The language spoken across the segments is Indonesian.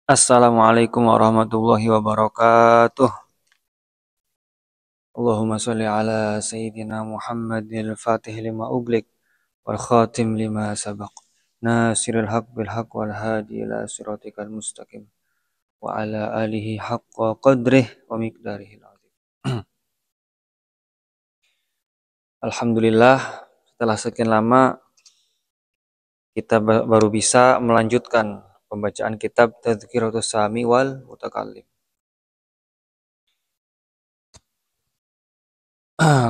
Assalamualaikum warahmatullahi wabarakatuh. Allahumma sholli ala sayyidina Muhammadil fatih lima uglik wal khatim lima sabaq. Nasiril haq bil haq wal hadi ila siratikal mustaqim wa ala alihi haqqa qadrih wa miqdarihil azim. Alhamdulillah, setelah sekian lama kita baru bisa melanjutkan pembacaan kitab Tadhkiratus Sami wal Mutakallim.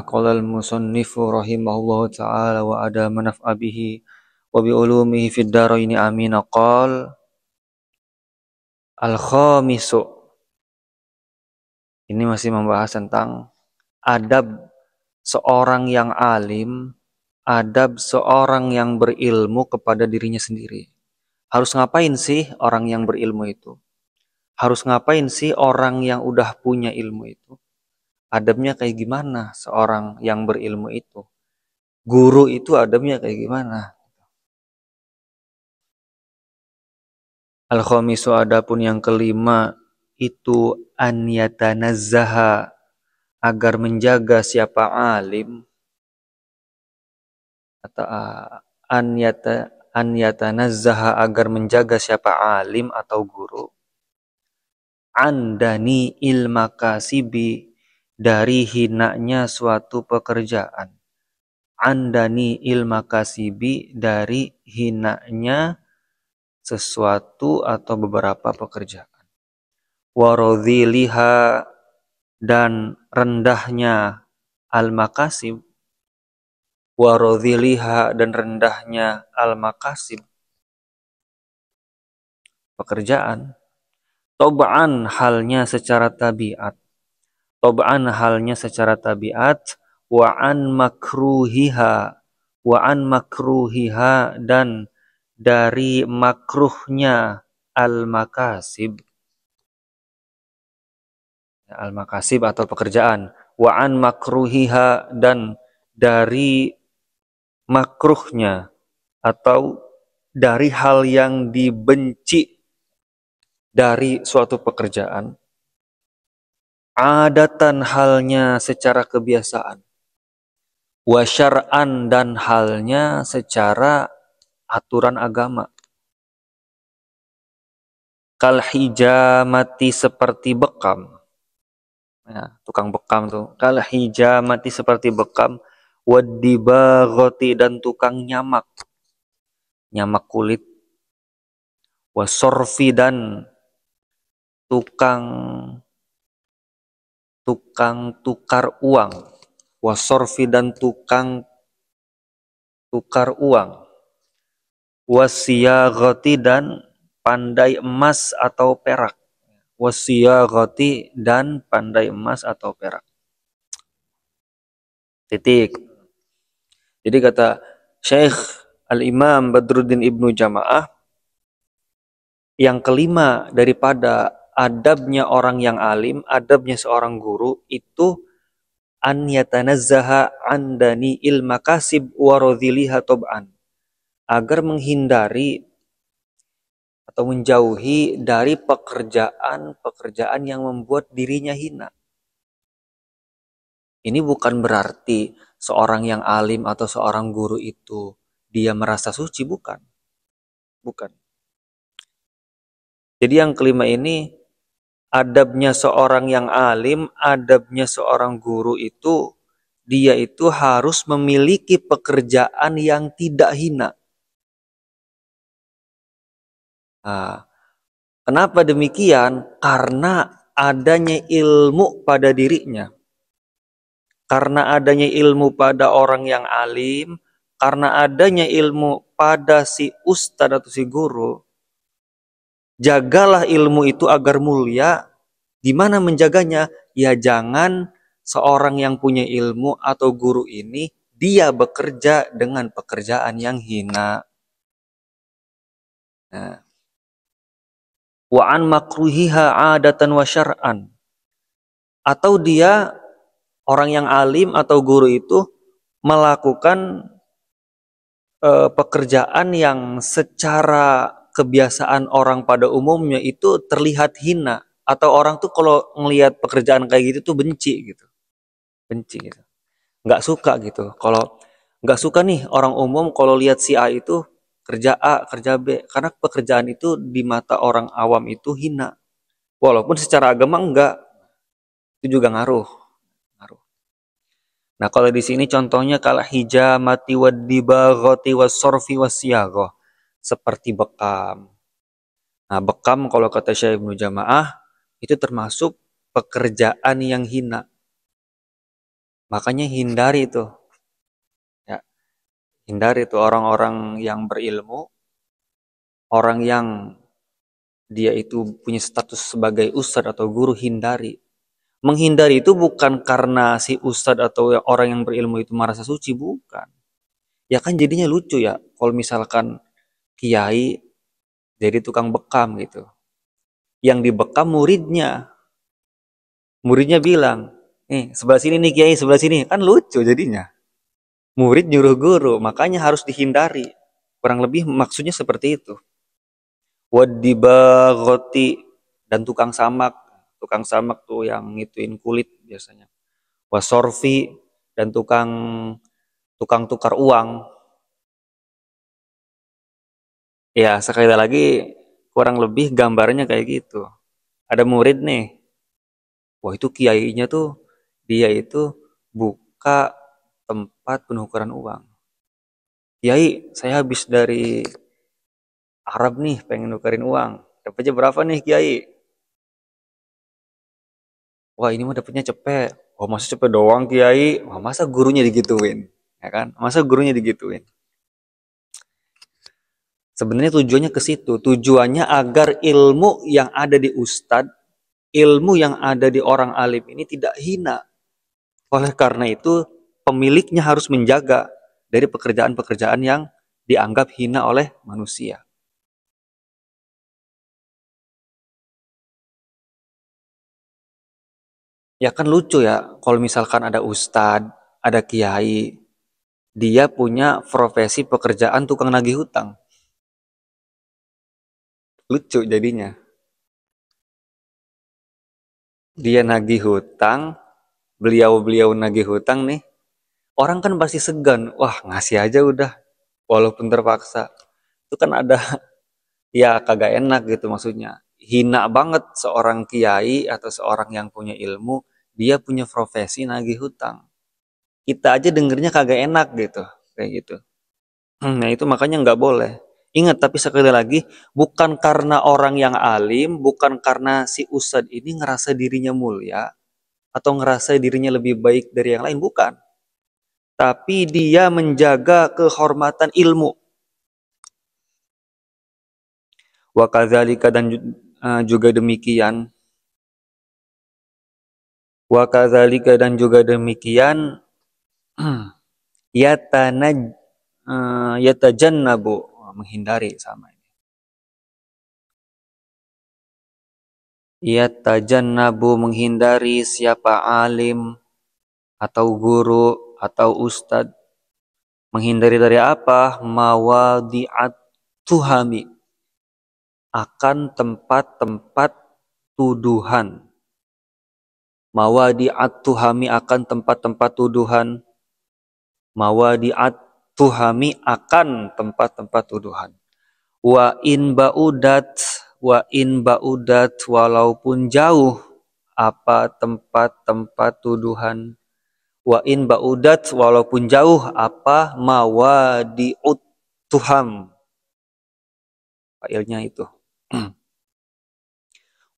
Qala al-musannifu rahimahullahu ta'ala wa ada manaf'a bihi wa bi ulumihi fid dharaini amin. Qal al-khamisu, ini masih membahas tentang adab seorang yang alim, adab seorang yang berilmu kepada dirinya sendiri. Harus ngapain sih orang yang berilmu itu? Harus ngapain sih orang yang udah punya ilmu itu? Adabnya kayak gimana seorang yang berilmu itu? Guru itu adabnya kayak gimana? Al-khamisu, adapun yang kelima itu an yatanazzaha, agar menjaga siapa alim, atau an yatanazzaha, agar menjaga siapa alim atau guru, andani ilmakasibi, dari hinanya suatu pekerjaan, andani ilmakasibi, dari hinanya sesuatu atau beberapa pekerjaan, warodhiliha, dan rendahnya al-makasib, warodhiliha, dan rendahnya al-makasib, pekerjaan, tob'an, halnya secara tabiat, tob'an, halnya secara tabiat, wa'an makruhiha, wa'an makruhiha, dan dari makruhnya al-makasib, al-makasib atau pekerjaan, wa'an makruhiha, dan dari makruhnya atau dari hal yang dibenci dari suatu pekerjaan, adatan, halnya secara kebiasaan, wa syar'an, dan halnya secara aturan agama, kal hijamati, seperti bekam. Ya, tukang bekam tuh. Kal hijamati, seperti bekam, wadibaghati, dan tukang nyamak, nyamak kulit, wasorfi, dan tukang tukar uang, wasorfi, dan tukang tukar uang, wasiyagati, dan pandai emas atau perak, wasiyagati, dan pandai emas atau perak. Titik. Jadi kata Syekh Al-Imam Badruddin Ibnu Jama'ah, yang kelima daripada adabnya orang yang alim, adabnya seorang guru itu an yatanazzaha an dani'il makasib wa radhiliha tob'an, agar menghindari atau menjauhi dari pekerjaan-pekerjaan yang membuat dirinya hina. Ini bukan berarti seorang yang alim atau seorang guru itu dia merasa suci, bukan. Bukan. Jadi yang kelima ini, adabnya seorang yang alim, adabnya seorang guru itu, dia itu harus memiliki pekerjaan yang tidak hina. Nah, kenapa demikian? Karena adanya ilmu pada dirinya. Karena adanya ilmu pada orang yang alim, karena adanya ilmu pada si ustadz atau si guru, jagalah ilmu itu agar mulia. Gimana menjaganya? Ya jangan seorang yang punya ilmu atau guru ini dia bekerja dengan pekerjaan yang hina. Nah, wa an makruhiha adatan wa syar'an, atau dia orang yang alim atau guru itu melakukan pekerjaan yang secara kebiasaan orang pada umumnya itu terlihat hina, atau orang tuh kalau ngelihat pekerjaan kayak gitu tuh benci gitu, benci gitu, nggak suka gitu. Kalau nggak suka nih orang umum kalau lihat si A itu kerja A, kerja B, karena pekerjaan itu di mata orang awam itu hina, walaupun secara agama enggak, itu juga ngaruh, ngaruh. Nah, kalau di sini contohnya kal hijamati wadibaghati wasorfi wasyaghah, seperti bekam. Nah, bekam kalau kata Syekh Ibnu Jamaah itu termasuk pekerjaan yang hina. Makanya hindari itu, ya, hindari itu orang-orang yang berilmu, orang yang dia itu punya status sebagai ustadz atau guru, hindari. Menghindari itu bukan karena si ustadz atau orang yang berilmu itu merasa suci, bukan. Ya kan jadinya lucu ya kalau misalkan kiai jadi tukang bekam gitu. Yang dibekam muridnya. Muridnya bilang, sebelah sini nih kiai, sebelah sini. Kan lucu jadinya. Murid nyuruh guru, makanya harus dihindari. Kurang lebih maksudnya seperti itu. Wadibaghoti, dan tukang samak. Tukang samak tuh yang ngituin kulit biasanya. Wasorfi, dan tukang tukar uang. Ya, sekali lagi kurang lebih gambarnya kayak gitu. Ada murid nih. Wah, itu kiainya tuh dia itu buka tempat penukaran uang. Kiai, saya habis dari Arab nih, pengen nukerin uang. Dapatnya berapa nih Kiai? Wah, ini mah dapatnya cepet. Wah, masa cepet doang Kiai? Wah, masa gurunya digituin? Ya kan? Masa gurunya digituin? Sebenarnya tujuannya ke situ. Tujuannya agar ilmu yang ada di ustadz, ilmu yang ada di orang alim ini tidak hina. Oleh karena itu, pemiliknya harus menjaga dari pekerjaan-pekerjaan yang dianggap hina oleh manusia. Ya kan lucu ya, kalau misalkan ada ustadz, ada kiai, dia punya profesi pekerjaan tukang nagih hutang. Lucu jadinya. Dia nagih hutang, beliau-beliau nagih hutang nih. Orang kan pasti segan, wah ngasih aja udah, walaupun terpaksa. Itu kan ada, ya kagak enak gitu maksudnya. Hina banget seorang kiai atau seorang yang punya ilmu, dia punya profesi nagih hutang. Kita aja dengernya kagak enak gitu, kayak gitu. Nah itu makanya nggak boleh. Ingat, tapi sekali lagi, bukan karena orang yang alim, bukan karena si ustadz ini ngerasa dirinya mulia, atau ngerasa dirinya lebih baik dari yang lain, bukan. Tapi dia menjaga kehormatan ilmu. Wa kadzalika, dan juga demikian. Wa kadzalika, dan juga demikian. Yatanaj yatajannabu, menghindari sama ini. Yatajannabu, menghindari siapa alim atau guru atau ustadz. Menghindari dari apa? Mawadi'at tuhami, akan tempat-tempat tuduhan. Mawadi'at tuhami, akan tempat-tempat tuduhan. Mawadi'at tuhami, akan tempat-tempat tuduhan. Wa in ba'udat, walaupun jauh apa tempat-tempat tuduhan. Wa in ba'udat, walaupun jauh apa mawadi'ut tuham. Failnya itu.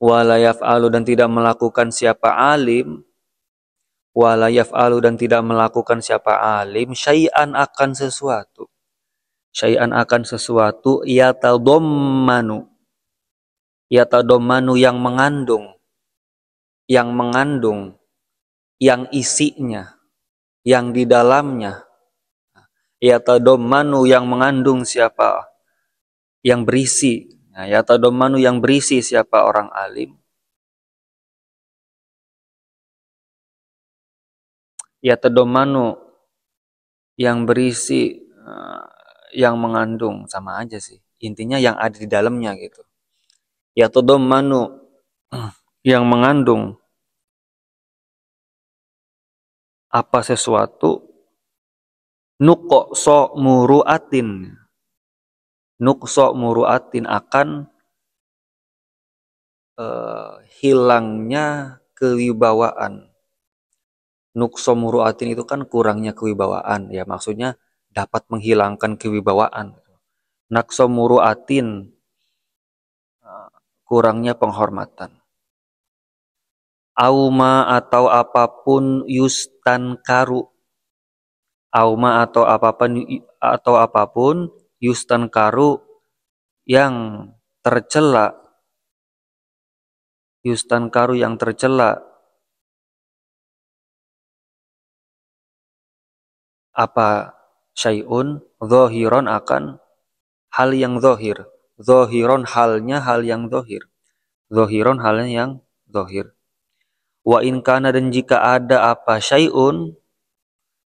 Wala yaf'alu, dan tidak melakukan siapa alim. Wala yaf'alu, dan tidak melakukan siapa alim. Syai'an, akan sesuatu. Syai'an, akan sesuatu. Yatadommanu. Yatadommanu, yang mengandung. Yang mengandung. Yang isinya. Yang di dalamnya. Yatadommanu, yang mengandung siapa? Yang berisi. Nah, yatadommanu, yang berisi siapa orang alim. Yatadommanu, yang berisi, yang mengandung, sama aja sih. intinya yang ada di dalamnya gitu. Yatadammanu yang mengandung apa sesuatu nuqsa muruatin akan hilangnya kewibawaan. Nuqsa muruatin itu kan kurangnya kewibawaan ya, maksudnya dapat menghilangkan kewibawaan. Naqsa muruatin kurangnya penghormatan. Auma atau apapun yustankaru. Auma atau apapun yustankaru yang tercela. Yustankaru yang tercela. Apa syai'un zahiron akan hal yang zahir. Zahiron halnya hal yang zahir. Zahiron halnya yang zahir. Wa in kana dan jika ada apa syai'un,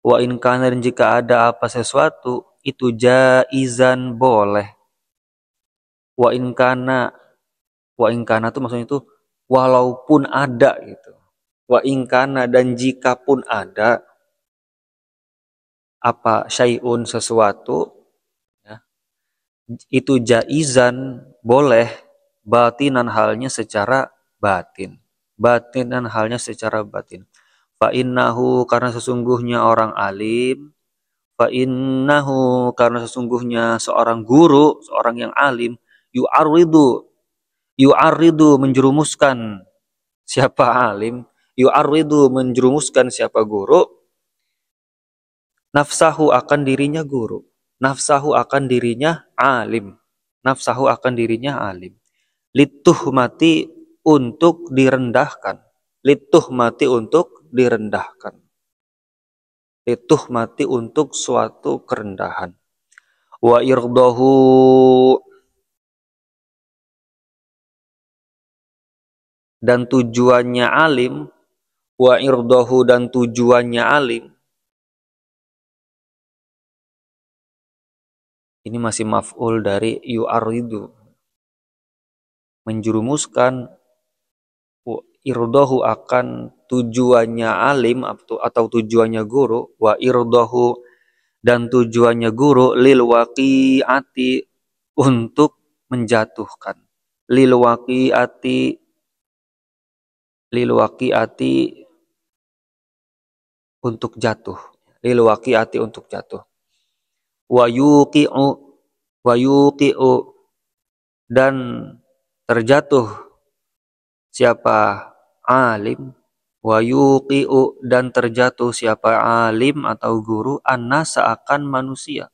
wa in kana dan jika ada apa sesuatu, itu jaizan boleh. Wa in kana itu maksudnya itu walaupun ada gitu. Wa in kana dan jika pun ada apa syai'un sesuatu, ya, itu jaizan boleh, batinan halnya secara batin. Batinan halnya secara batin. Fa innahu karena sesungguhnya orang alim, fa innahu karena sesungguhnya seorang guru, seorang yang alim, yu'arridu menjerumuskan siapa alim, yu'arridu menjerumuskan siapa guru, nafsahu akan dirinya guru, nafsahu akan dirinya alim, nafsahu akan dirinya alim. Lituhmati untuk direndahkan. Lituhmati untuk direndahkan. Lituhmati untuk suatu kerendahan. Wa irdahu dan tujuannya alim. Wa irdahu dan tujuannya alim. Ini masih maf'ul dari yu'aridu. Menjerumuskan, irdahu akan tujuannya alim atau tujuannya guru, wa irdahu dan tujuannya guru lil waqi'ati untuk menjatuhkan, lil waqi'ati untuk jatuh, lil waqi'ati untuk jatuh. Wa yuqi'u dan terjatuh siapa alim, wa yuqi'u dan terjatuh siapa alim atau guru, annasa akan manusia,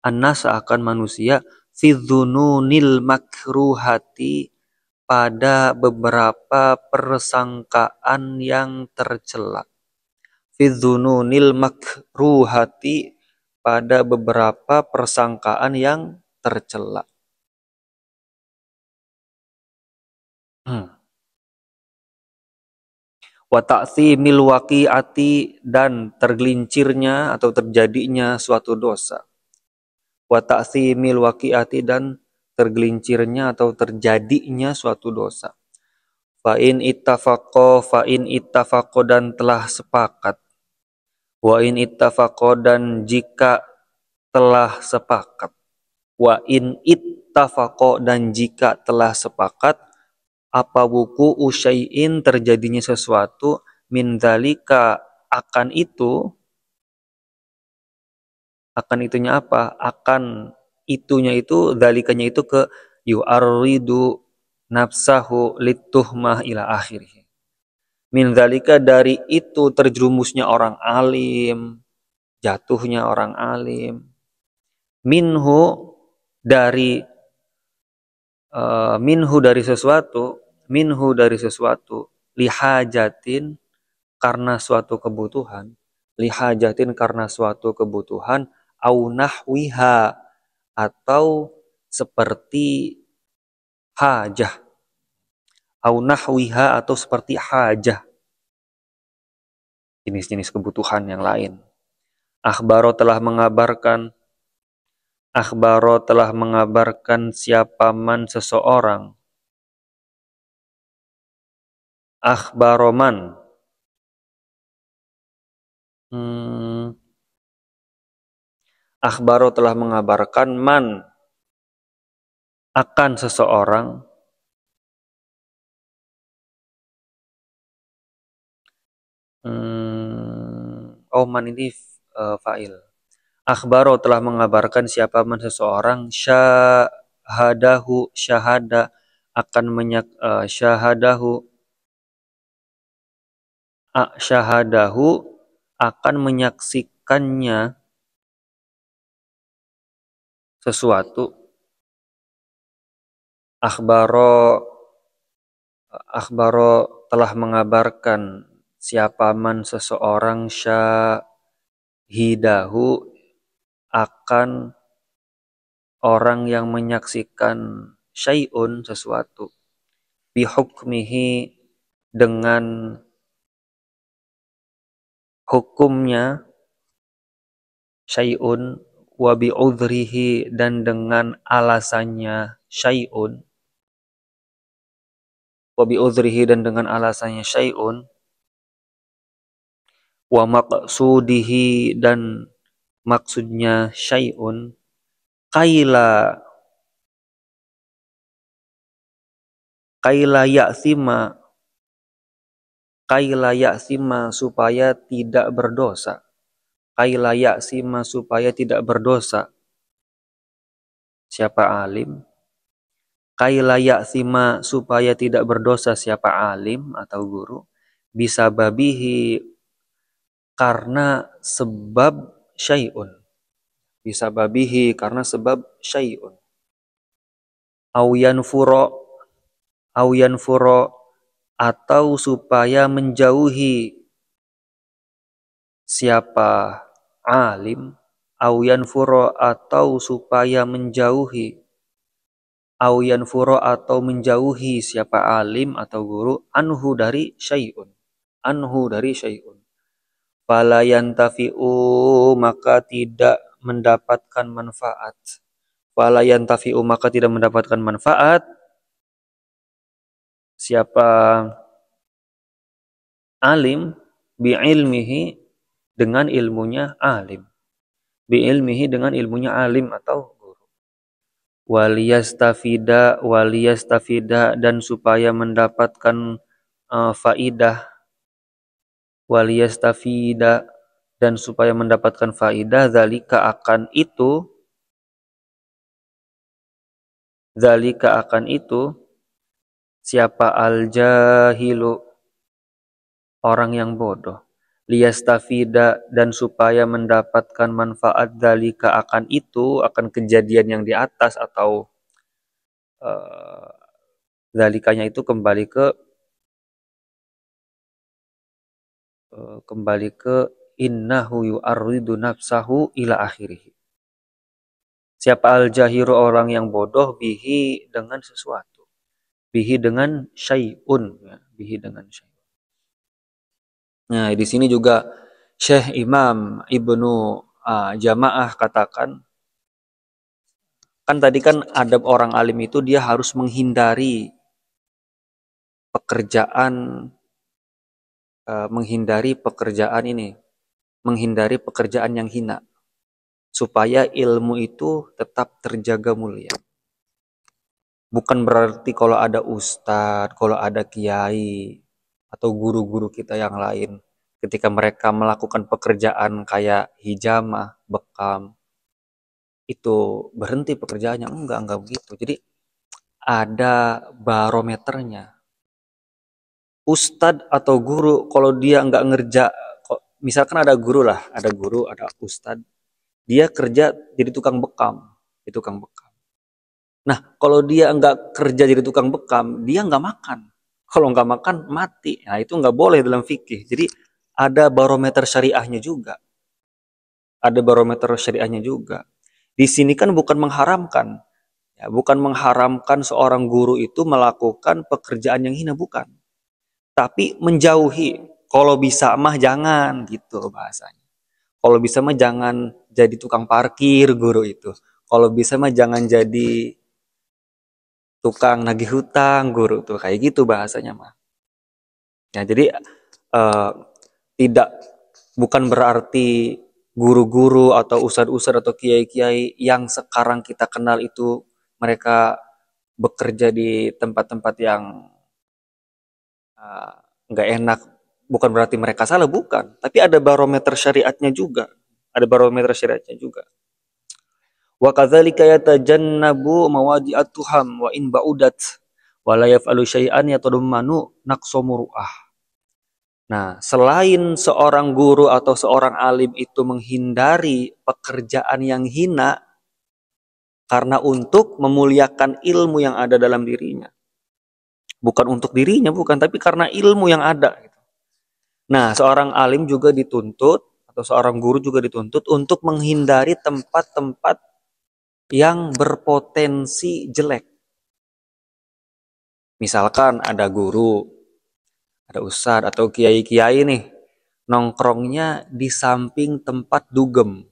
annasa akan manusia, fi dzununil makruhati pada beberapa persangkaan yang tercela, fi dzununil makruhati pada beberapa persangkaan yang tercela. Wa ta'tsimil waqi'ati dan tergelincirnya atau terjadinya suatu dosa. Wa ta'tsimil waqi'ati dan tergelincirnya atau terjadinya suatu dosa. Fa in ittafaqo dan telah sepakat. Wa in ittafaqo dan jika telah sepakat. Wa in ittafaqo dan jika telah sepakat, apa wuku usyai'in terjadinya sesuatu, min dzalika akan itunya apa? Akan itunya itu, dzalikanya itu ke yu'arridu nafsahu lituhmah ila akhirih. Min dzalika dari itu terjerumusnya orang alim, jatuhnya orang alim. Minhu dari sesuatu lihajatin karena suatu kebutuhan au nahwiha atau seperti hajah, au nahwiha atau seperti hajah, jenis-jenis kebutuhan yang lain. Akhbaro telah mengabarkan Akhbaro telah mengabarkan siapa man seseorang. Akhbaroman. Akhbaro telah mengabarkan man akan seseorang. Man ini fa'il. Akhbaro telah mengabarkan siapa man seseorang syahadahu syahada akan syahadahu akan menyaksikannya sesuatu. Akhbaro telah mengabarkan siapa man seseorang syahidahu akan orang yang menyaksikan syai'un sesuatu. Bihukmihi dengan hukumnya syai'un wa bi'udhrihi dan dengan alasannya syai'un wa bi'udhrihi dan dengan alasannya syai'un wa maqsudihi dan maksudnya syai'un kaila ya'sima supaya tidak berdosa. Kaila ya'sima supaya tidak berdosa. Siapa alim? Kaila ya'sima supaya tidak berdosa siapa alim atau guru. Bisa babihi karena sebab syai'un. Bisa babihi karena sebab syai'un. Auyan furo atau supaya menjauhi siapa alim. Auyan furo atau supaya menjauhi. Auyan furo atau menjauhi siapa alim atau guru. Anhu dari syai'un. Fala yantafi'u maka tidak mendapatkan manfaat. Fala yantafi'u maka tidak mendapatkan manfaat. Siapa alim bi'ilmihi dengan ilmunya alim. Bi'ilmihi dengan ilmunya alim atau guru. Waliyastafida dan supaya mendapatkan faidah. Waliyastafida dan supaya mendapatkan faidah zalika akan itu siapa al-jahilu orang yang bodoh. Liyastafida dan supaya mendapatkan manfaat zalika akan itu, akan kejadian yang di atas atau zalikanya itu kembali ke innahu yu'arridu nafsahu ila akhirih. Siapa al-jahiru orang yang bodoh bihi dengan sesuatu. Bihi dengan syai'un, ya, bihi dengan syai'un. Nah, di sini juga Syekh Imam Ibnu Jamaah katakan, kan tadi kan adab orang alim itu dia harus menghindari pekerjaan yang hina supaya ilmu itu tetap terjaga mulia. Bukan berarti kalau ada ustadz, kalau ada kiai atau guru-guru kita yang lain ketika mereka melakukan pekerjaan kayak hijamah, bekam, itu berhenti pekerjaannya. Enggak begitu. Jadi ada barometernya. Ustadz atau guru kalau dia enggak misalkan ada guru, ada ustadz, dia kerja jadi tukang bekam. Nah, kalau dia enggak kerja jadi tukang bekam, dia enggak makan. Kalau enggak makan, mati. Nah, itu enggak boleh dalam fikih. Jadi, ada barometer syariahnya juga. Di sini kan bukan mengharamkan. Ya, bukan mengharamkan seorang guru itu melakukan pekerjaan yang hina, bukan. Tapi menjauhi. Kalau bisa mah jangan, gitu bahasanya. Kalau bisa mah jangan jadi tukang parkir guru itu. Kalau bisa mah jangan jadi tukang nagih hutang guru tuh, kayak gitu bahasanya mah. Ya, jadi eh, tidak bukan berarti guru-guru atau ustadz-ustadz atau kiai-kiai yang sekarang kita kenal itu mereka bekerja di tempat-tempat yang eh, nggak enak, bukan berarti mereka salah, bukan. Tapi ada barometer syariatnya juga. Ada barometer syariatnya juga. Wa kadzalika yatajannabu mawadi'at tuham wa in ba'udat wa la yaf'alu syai'an yatadammanu naqsa muru'ah. Nah, selain seorang guru atau seorang alim itu menghindari pekerjaan yang hina karena untuk memuliakan ilmu yang ada dalam dirinya. Bukan untuk dirinya, bukan, tapi karena ilmu yang ada. Nah, seorang alim juga dituntut, atau seorang guru juga dituntut untuk menghindari tempat-tempat yang berpotensi jelek. Misalkan ada guru, ada ustadz atau kiai-kiai nih, nongkrongnya di samping tempat dugem.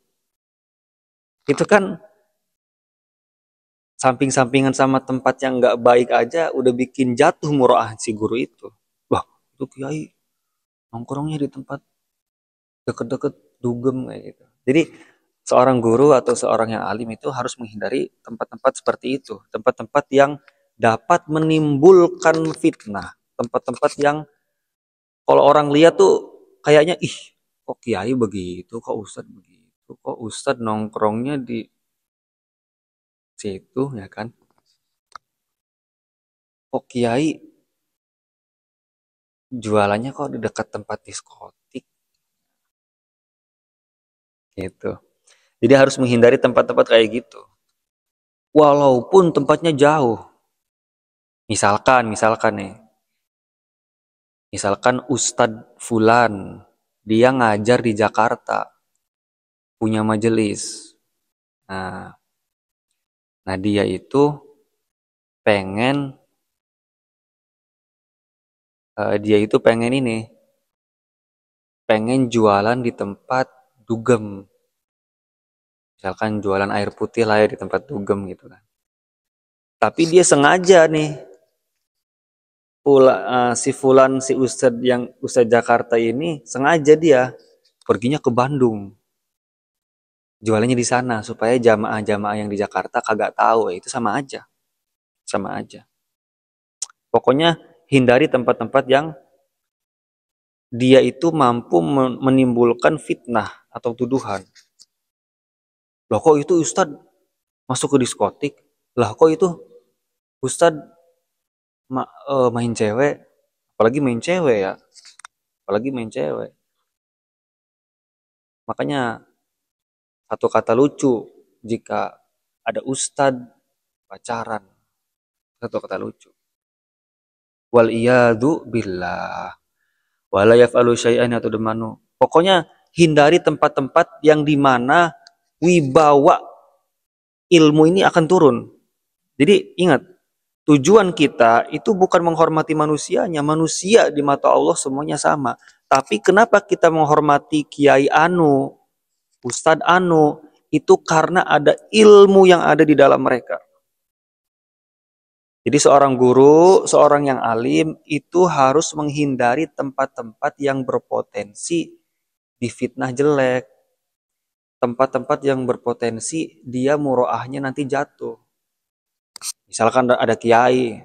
Itu kan samping-sampingan sama tempat yang nggak baik aja udah bikin jatuh muroah si guru itu. Wah, itu kiai nongkrongnya di tempat deket-deket dugem kayak gitu. Jadi seorang guru atau seorang yang alim itu harus menghindari tempat-tempat seperti itu, tempat-tempat yang dapat menimbulkan fitnah, tempat-tempat yang kalau orang lihat tuh kayaknya ih, kok kiai begitu, kok ustadz begitu, kok ustadz nongkrongnya di situ ya kan, kok kiai jualannya kok di dekat tempat diskotik gitu. Jadi harus menghindari tempat-tempat kayak gitu. Walaupun tempatnya jauh. Misalkan nih, misalkan Ustadz Fulan, dia ngajar di Jakarta, punya majelis. Nah, dia itu pengen, ini, pengen jualan di tempat dugem. Misalkan jualan air putih lah ya di tempat dugem gitu kan. Tapi dia sengaja nih, si Fulan, si Ustadz yang Ustadz Jakarta ini sengaja dia perginya ke Bandung, jualannya di sana supaya jamaah-jamaah yang di Jakarta kagak tahu. Itu sama aja, sama aja. Pokoknya hindari tempat-tempat yang dia itu mampu menimbulkan fitnah atau tuduhan. Loh kok itu Ustadz masuk ke diskotik? Lah kok itu Ustadz main cewek? Apalagi main cewek ya, apalagi main cewek. Makanya satu kata lucu jika ada Ustadz pacaran, satu kata lucu. Wal iyadu billah. Wala yaf'alu syai'an yatadamanu. Pokoknya hindari tempat-tempat yang dimana wibawa ilmu ini akan turun. Jadi ingat, tujuan kita itu bukan menghormati manusianya. Manusia di mata Allah semuanya sama. Tapi kenapa kita menghormati Kiai Anu, Ustadz Anu, itu karena ada ilmu yang ada di dalam mereka. Jadi seorang guru, seorang yang alim itu harus menghindari tempat-tempat yang berpotensi difitnah jelek. Tempat-tempat yang berpotensi dia muroahnya nanti jatuh. Misalkan ada kiai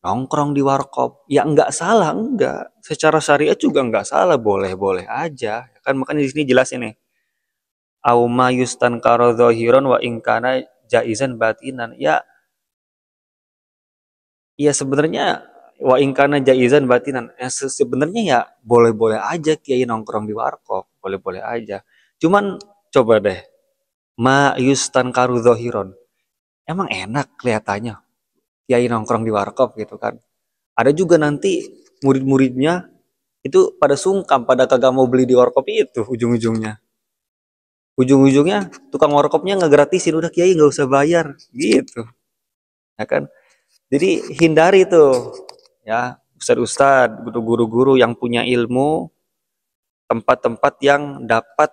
nongkrong di warkop, ya enggak salah, enggak. Secara syariat juga enggak salah, boleh-boleh aja. Kan makanya di sini jelas ini. Auma yustan karo zahiron wa ingkana jaizan batinan. Ya sebenarnya wa ingkana jaizan batinan. Ya sebenarnya ya boleh-boleh aja kiai nongkrong di warkop, boleh-boleh aja. Cuman coba deh, ma yustan karu zahiron. Emang enak kelihatannya kiai nongkrong di warkop gitu kan. Ada juga nanti murid-muridnya itu pada sungkan, pada kagak mau beli di warkop itu ujung-ujungnya. Ujung-ujungnya tukang warkopnya nggak gratisin, udah kiai nggak usah bayar gitu. Ya kan? Jadi hindari tuh ya ustadz-ustadz, guru-guru yang punya ilmu, tempat-tempat yang dapat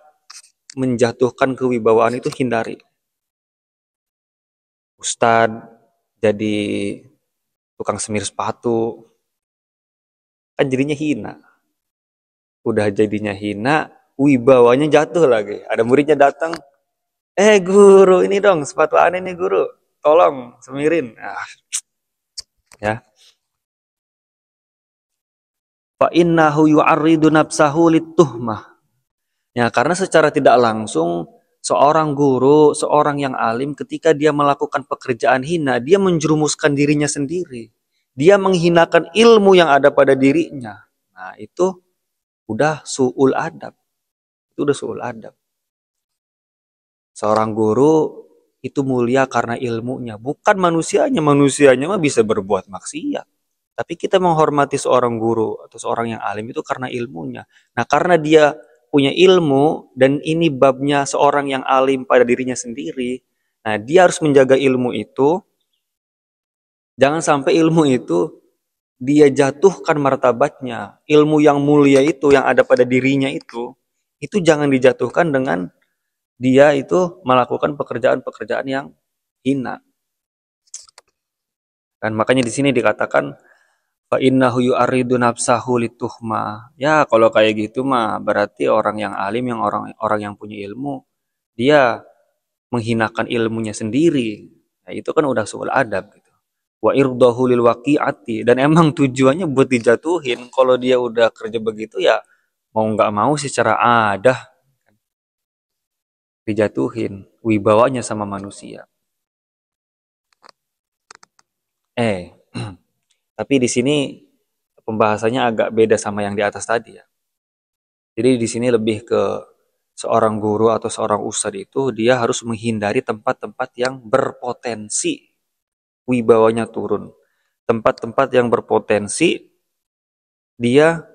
menjatuhkan kewibawaan itu hindari. ustadz, jadi tukang semir sepatu, kan jadinya hina. Udah jadinya hina, wibawanya jatuh lagi. Ada muridnya datang, guru ini dong sepatu aneh nih guru, tolong semirin. Ya. Fa innahu yu'arridu nafsahu lituhmah. Ya, karena secara tidak langsung seorang guru, seorang yang alim ketika dia melakukan pekerjaan hina, dia menjerumuskan dirinya sendiri. Dia menghinakan ilmu yang ada pada dirinya. Nah, itu udah su'ul adab. Itu udah su'ul adab. Seorang guru itu mulia karena ilmunya, bukan manusianya. Manusianya mah bisa berbuat maksiat. Tapi kita menghormati seorang guru atau seorang yang alim itu karena ilmunya. Nah, karena dia punya ilmu dan ini babnya seorang yang alim pada dirinya sendiri. Nah, dia harus menjaga ilmu itu. Jangan sampai ilmu itu dia jatuhkan martabatnya. Ilmu yang mulia itu yang ada pada dirinya itu jangan dijatuhkan dengan dia itu melakukan pekerjaan-pekerjaan yang hina. Dan makanya di sini dikatakan fa innahu yu'arridu nafsahu lituhma. Ya, kalau kayak gitu mah berarti orang yang alim, yang orang yang punya ilmu, dia menghinakan ilmunya sendiri. Nah, itu kan udah suul adab gitu. Wa irdahu lil waqi'ati, dan emang tujuannya buat dijatuhin. Kalau dia udah kerja begitu ya mau nggak mau secara adah dijatuhin wibawanya sama manusia. Tapi di sini pembahasannya agak beda sama yang di atas tadi ya. Jadi di sini lebih ke seorang guru atau seorang ustadz itu dia harus menghindari tempat-tempat yang berpotensi wibawanya turun. Tempat-tempat yang berpotensi dia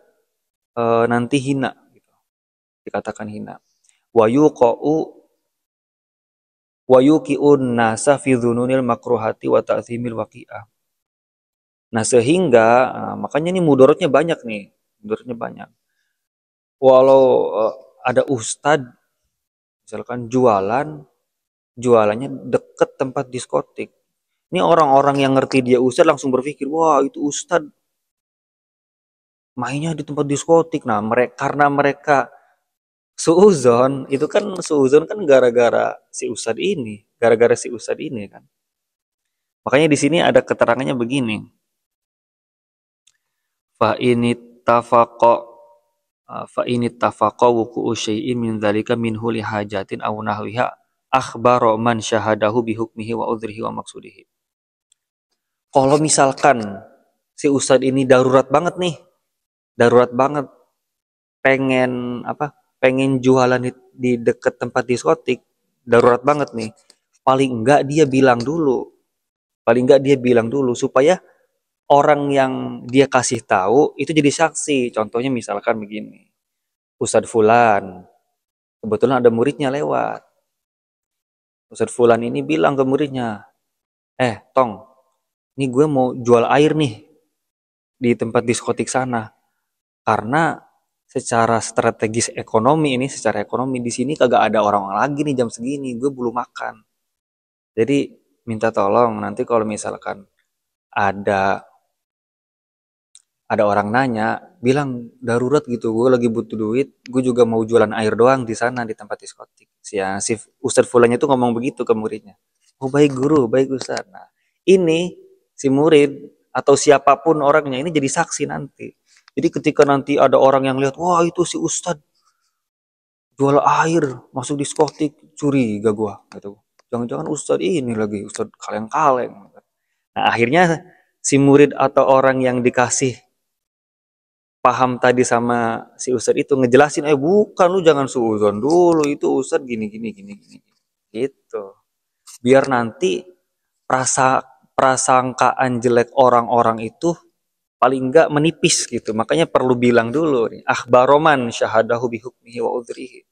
nanti hina gitu. Dikatakan hina. Wa yuqi'un nasa fi dzununil makruhati wa ta'zimil waqi'ah. Nah, sehingga makanya ini mudorotnya banyak nih. Mudorotnya banyak. Walau ada ustadz misalkan jualannya deket tempat diskotik. Ini orang-orang yang ngerti dia ustadz langsung berpikir, wah itu ustadz mainnya di tempat diskotik. Nah, karena mereka suuzon, itu kan suuzon kan gara-gara si ustadz ini kan. Makanya di sini ada keterangannya begini. Fa ini tafaqa wuqu'u syai'in min dzalika minhu li hajatin aw nahwiha akhbaro man syahadahu bihukmihi wa udhrihi wa maqsudihi. Kalau misalkan si ustadz ini darurat banget pengen jualan di deket tempat diskotik, darurat banget nih, paling enggak dia bilang dulu supaya orang yang dia kasih tahu itu jadi saksi. Contohnya misalkan begini, Ustadz Fulan, kebetulan ada muridnya lewat. Ustadz Fulan ini bilang ke muridnya, Tong, ini gue mau jual air nih di tempat diskotik sana. Karena secara ekonomi di sini kagak ada orang lagi nih jam segini, gue belum makan. Jadi minta tolong nanti kalau misalkan ada orang nanya, bilang darurat gitu, gue lagi butuh duit, gue juga mau jualan air doang di sana di tempat diskotik. Si Ustadz Fulannya tuh ngomong begitu ke muridnya. Oh baik guru, baik Ustadz. Nah, ini si murid atau siapapun orangnya ini jadi saksi nanti. Jadi ketika nanti ada orang yang lihat, wah itu si Ustadz jual air masuk diskotik, curiga gue gitu. Jangan-jangan Ustadz ini lagi Ustadz kaleng-kaleng. Nah akhirnya si murid atau orang yang dikasih paham tadi sama si Ustadz itu ngejelasin, bukan, lu jangan suuzon dulu, itu Ustadz gini gitu. Biar nanti prasangkaan jelek orang-orang itu paling enggak menipis gitu. Makanya perlu bilang dulu nih, akhbaroman syahadahu bihukmihi wa udhrihi.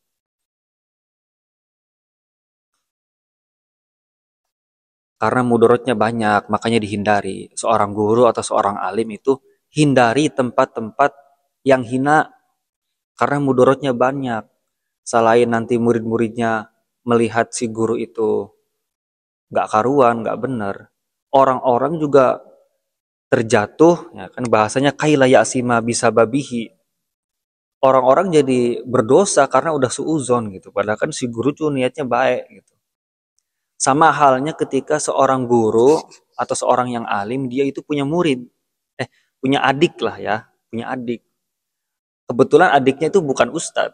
Karena mudorotnya banyak, makanya dihindari. Seorang guru atau seorang alim itu hindari tempat-tempat yang hina karena mudorotnya banyak. Selain nanti murid-muridnya melihat si guru itu nggak karuan, nggak bener. Orang-orang juga terjatuh, ya kan bahasanya kaila ya'sima bisa babihi. Orang-orang jadi berdosa karena udah suuzon gitu. Padahal kan si guru tuh niatnya baik gitu. Sama halnya ketika seorang guru atau seorang yang alim, dia itu punya murid. Punya adik lah ya, punya adik. Kebetulan adiknya itu bukan ustadz.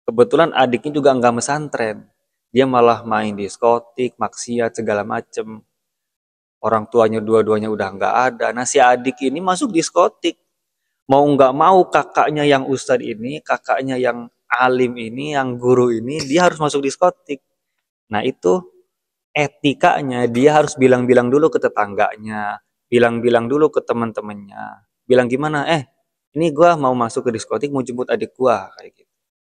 Kebetulan adiknya juga nggak mesantren. Dia malah main diskotik, maksiat, segala macem. Orang tuanya dua-duanya udah nggak ada. Nah si adik ini masuk diskotik. Mau nggak mau kakaknya yang ustadz ini, kakaknya yang alim ini, yang guru ini, dia harus masuk diskotik. Nah itu etikanya dia harus bilang-bilang dulu ke tetangganya, bilang-bilang dulu ke teman-temannya. Bilang gimana? Ini gua mau masuk ke diskotik, mau jemput adik gua kayak gitu.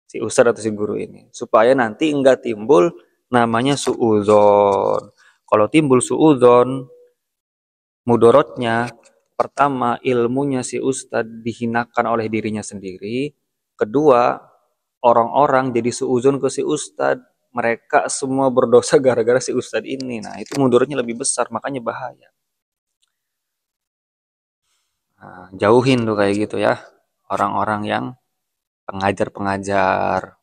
Si ustadz atau si guru ini, supaya nanti enggak timbul namanya suudzon. Kalau timbul suudzon, mudorotnya pertama ilmunya si ustadz dihinakan oleh dirinya sendiri. Kedua, orang-orang jadi suudzon ke si ustadz. Mereka semua berdosa gara-gara si ustadz ini. Nah, itu mudorotnya lebih besar, makanya bahaya. Nah, jauhin tuh kayak gitu ya. Orang-orang yang pengajar-pengajar.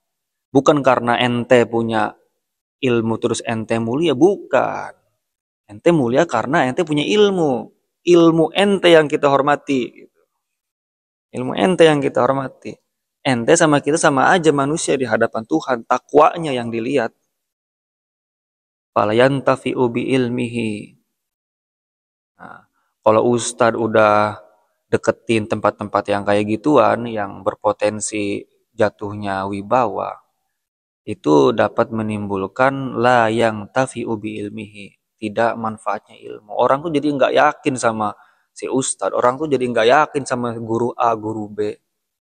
Bukan karena ente punya ilmu terus ente mulia, bukan. Ente mulia karena ente punya ilmu. Ilmu ente yang kita hormati. Ilmu ente yang kita hormati. Ente sama kita sama aja manusia di hadapan Tuhan. Takwanya yang dilihat. Fala yantafi'u bi ilmihi. Nah, kalau ustadz udah deketin tempat-tempat yang kayak gituan, yang berpotensi jatuhnya wibawa, itu dapat menimbulkan la yang tafi'u bi ilmihi, tidak manfaatnya ilmu. Orang tuh jadi nggak yakin sama si ustadz, orang tuh jadi nggak yakin sama guru A, guru B,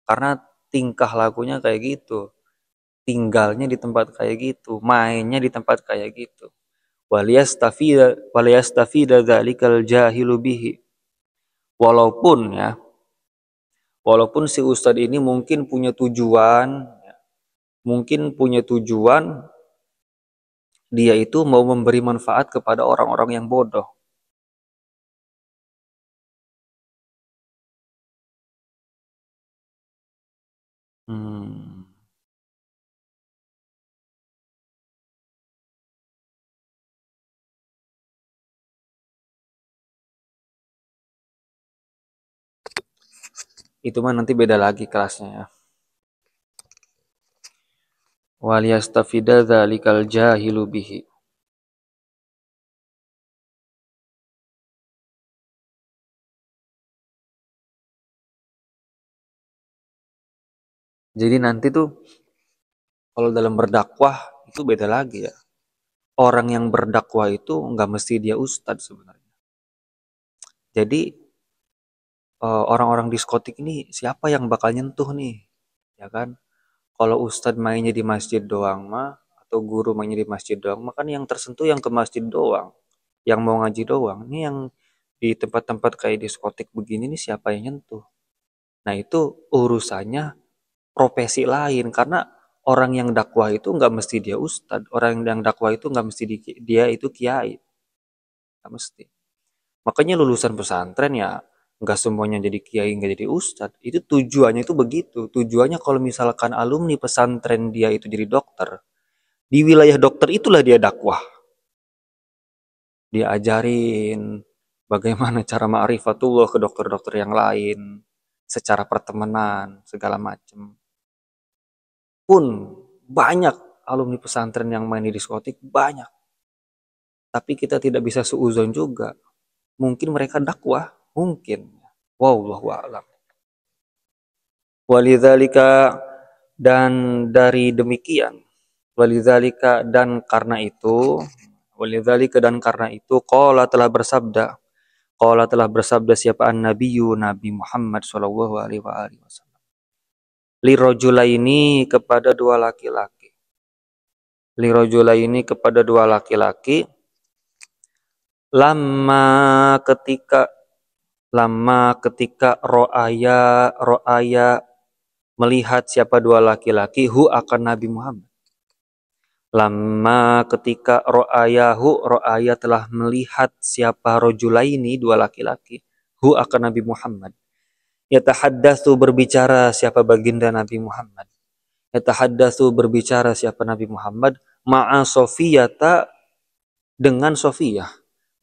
karena tingkah lakunya kayak gitu, tinggalnya di tempat kayak gitu, mainnya di tempat kayak gitu. Waliyastafida dzalikal jahilu bihi. Walaupun ya, walaupun si ustadz ini mungkin punya tujuan dia itu mau memberi manfaat kepada orang-orang yang bodoh. Hmm, itu mah nanti beda lagi kelasnya ya. Waliyastafida dzalikal jahilu bihi. Jadi nanti tuh kalau dalam berdakwah itu beda lagi ya. Orang yang berdakwah itu nggak mesti dia ustadz sebenarnya. Jadi orang-orang diskotik ini siapa yang bakal nyentuh nih, ya kan? Kalau ustadz mainnya di masjid doang mah, atau guru mainnya di masjid doang mah kan yang tersentuh yang ke masjid doang, yang mau ngaji doang. Ini yang di tempat-tempat kayak diskotik begini nih siapa yang nyentuh? Nah itu urusannya profesi lain karena orang yang dakwah itu nggak mesti dia ustadz, orang yang dakwah itu nggak mesti dia itu kiai, nggak mesti. Makanya lulusan pesantren ya nggak semuanya jadi kiai, nggak jadi ustadz. Itu tujuannya itu begitu. Tujuannya kalau misalkan alumni pesantren dia itu jadi dokter, di wilayah dokter itulah dia dakwah. Dia ajarin bagaimana cara ma'rifatullah ke dokter-dokter yang lain, secara pertemanan, segala macam. Pun banyak alumni pesantren yang main di diskotik, banyak. Tapi kita tidak bisa suuzon juga. Mungkin mereka dakwah, mungkin. Wallahu a'lam. Walidzalika dan dari demikian, walidzalika dan karena itu, walidzalika dan karena itu, qala telah bersabda siapa an-nabiyyu Nabi Muhammad sallallahu alaihi wasallam. Lirajulaini kepada dua laki-laki. Lirajulaini kepada dua laki-laki. Lama ketika ro'aya melihat siapa dua laki-laki hu akan Nabi Muhammad. Lama ketika ro'aya telah melihat siapa rojulaini, dua laki-laki, hu akan Nabi Muhammad. Yatahaddatsu berbicara siapa baginda Nabi Muhammad. Yatahaddatsu berbicara siapa Nabi Muhammad ma'a Sofiyata dengan Sofiyah.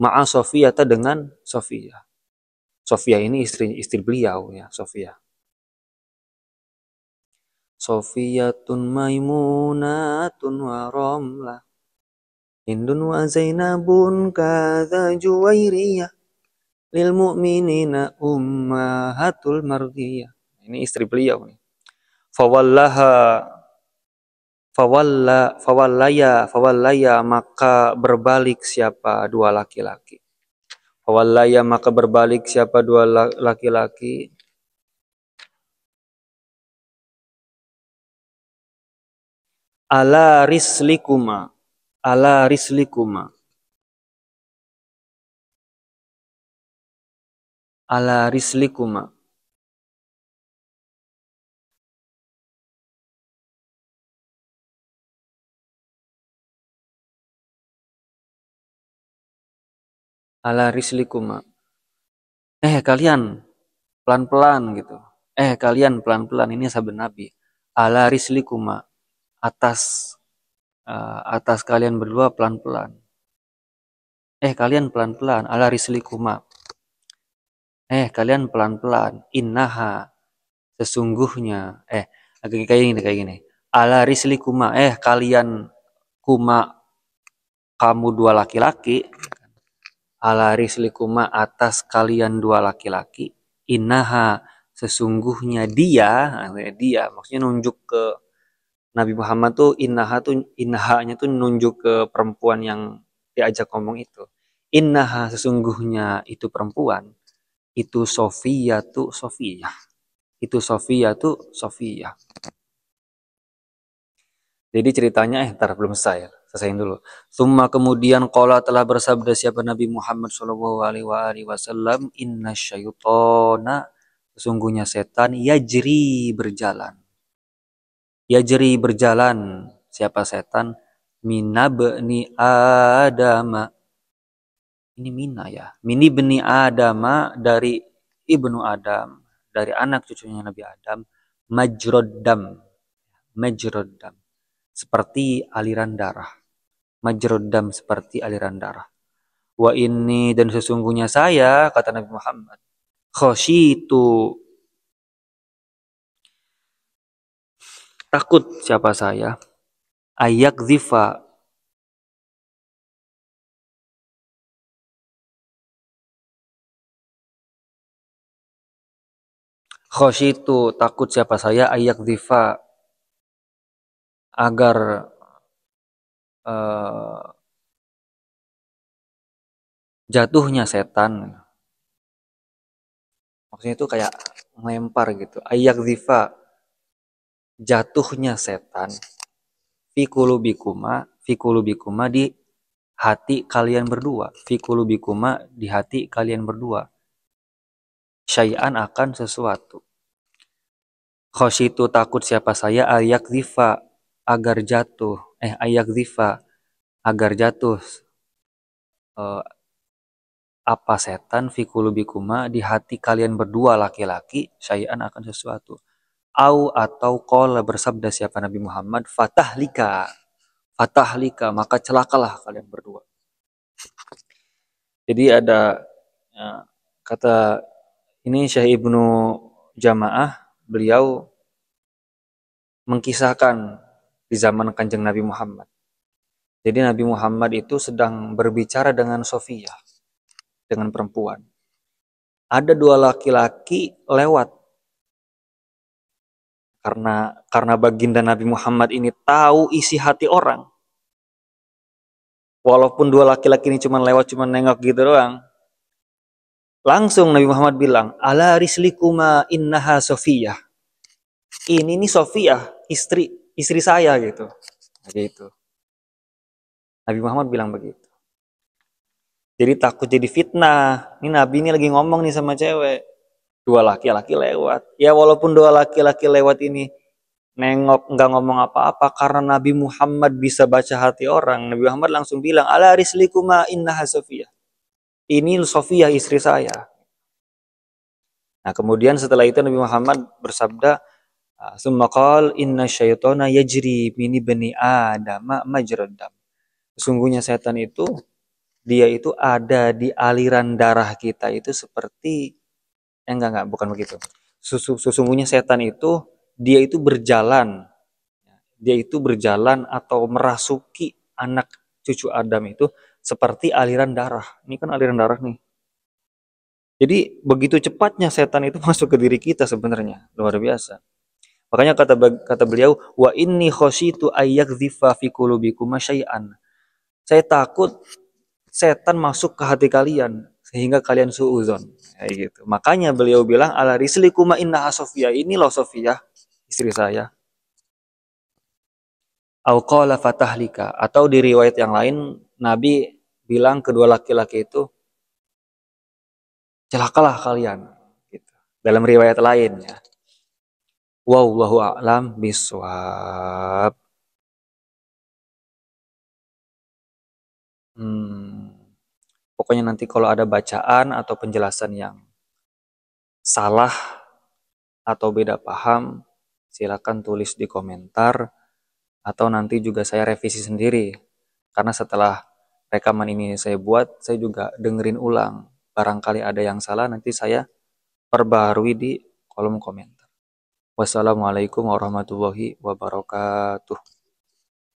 Ma'a Sofiyata dengan Sofiyah. Sofiyah ini istri beliau ya, Sofiyah. Sofiyatun maimunatun wa ramlah. Hindun wa Zainabun kadza Juwairiyah. Lil mu'minina ummahatul mardiyah. Ini istri beliau nih. Fawallaya maka berbalik siapa dua laki-laki. Fawallaya maka berbalik siapa dua laki-laki. Ala rislikuma. Ala rislikuma. Ala rislikuma. Ala rislikuma. Kalian pelan-pelan gitu. Kalian pelan-pelan, ini sahabat Nabi. Ala rislikuma. Atas kalian berdua pelan-pelan. Kalian pelan-pelan. Ala rislikuma. Kalian pelan-pelan. Innaha. Sesungguhnya. Kayak gini. Ala rislikuma. Kalian kuma. Kamu dua laki-laki. Ala rislikuma atas kalian dua laki-laki. Innaha. Sesungguhnya dia. Dia. Maksudnya nunjuk ke Nabi Muhammad tuh innahanya tuh nunjuk ke perempuan yang diajak ngomong itu. Innaha sesungguhnya itu perempuan. Itu Sofiyah. Itu Sofiyah. Jadi ceritanya ntar belum selesai. Selesaiin dulu. Summa kemudian qala telah bersabda siapa Nabi Muhammad sallallahu alaihi wasallam, inna syaitana sesungguhnya setan yajri berjalan. Yajri berjalan siapa setan minabni Adama. Ini mina ya. Mini bni Adama dari ibnu Adam, dari anak cucunya Nabi Adam, majroddam. Seperti aliran darah. Majroddam seperti aliran darah. Wa ini dan sesungguhnya saya kata Nabi Muhammad khosyitu takut siapa saya ayak zifa khosyitu takut siapa saya ayak zifa agar jatuhnya setan. Maksudnya itu kayak melempar gitu. Ayak zifa jatuhnya setan fikulubikuma di hati kalian berdua. Fikulubikuma di hati kalian berdua. Syai'an akan sesuatu. Khosyitu takut siapa saya ayak zifa agar jatuh. Ayak zifa agar jatuh. Apa setan fikulubikuma di hati kalian berdua laki-laki syai'an akan sesuatu. Atau qala bersabda siapa Nabi Muhammad fatahlika maka celakalah kalian berdua. Jadi ada kata ini Syekh Ibnu Jamaah, beliau mengkisahkan di zaman Kanjeng Nabi Muhammad. Jadi Nabi Muhammad itu sedang berbicara dengan Sofiyah, dengan perempuan. Ada dua laki-laki lewat. Karena baginda Nabi Muhammad ini tahu isi hati orang. Walaupun dua laki-laki ini cuma lewat, cuma nengok gitu doang. Langsung Nabi Muhammad bilang, ala rislikuma innaha Sofiyah. Ini nih Sofiyah, istri saya gitu. Gitu. Nabi Muhammad bilang begitu. Jadi takut jadi fitnah. Ini Nabi ini lagi ngomong nih sama cewek. Dua laki-laki lewat. Ya walaupun dua laki-laki lewat ini nengok nggak ngomong apa-apa karena Nabi Muhammad bisa baca hati orang. Nabi Muhammad langsung bilang, ala rislikuma innaha Sofiyah. Ini Sofiyah istri saya. Nah kemudian setelah itu Nabi Muhammad bersabda, summa qala inna syaitana yajri min ibni Adam majrad dam. Sesungguhnya setan itu dia itu ada di aliran darah kita itu seperti enggak bukan begitu. Sesungguhnya setan itu dia itu berjalan atau merasuki anak cucu Adam itu seperti aliran darah. Ini kan aliran darah nih. Jadi begitu cepatnya setan itu masuk ke diri kita sebenarnya, luar biasa. Makanya kata beliau, wa inni khasyitu ayyakdzifa fi qulubikum syai'an. Saya takut setan masuk ke hati kalian sehingga kalian suudzon. Kayak gitu. Makanya beliau bilang ala rislikuma innaha Sofiyah. Ini loh Sofiyah, istri saya. Au qala fatahlika, atau di riwayat yang lain Nabi bilang kedua laki-laki itu celakalah kalian gitu. Dalam riwayat lain ya. Wallahu a'lam bishawab. Pokoknya nanti kalau ada bacaan atau penjelasan yang salah atau beda paham, silakan tulis di komentar atau nanti juga saya revisi sendiri. Karena setelah rekaman ini saya buat, saya juga dengerin ulang. Barangkali ada yang salah, nanti saya perbarui di kolom komentar. Wassalamualaikum warahmatullahi wabarakatuh.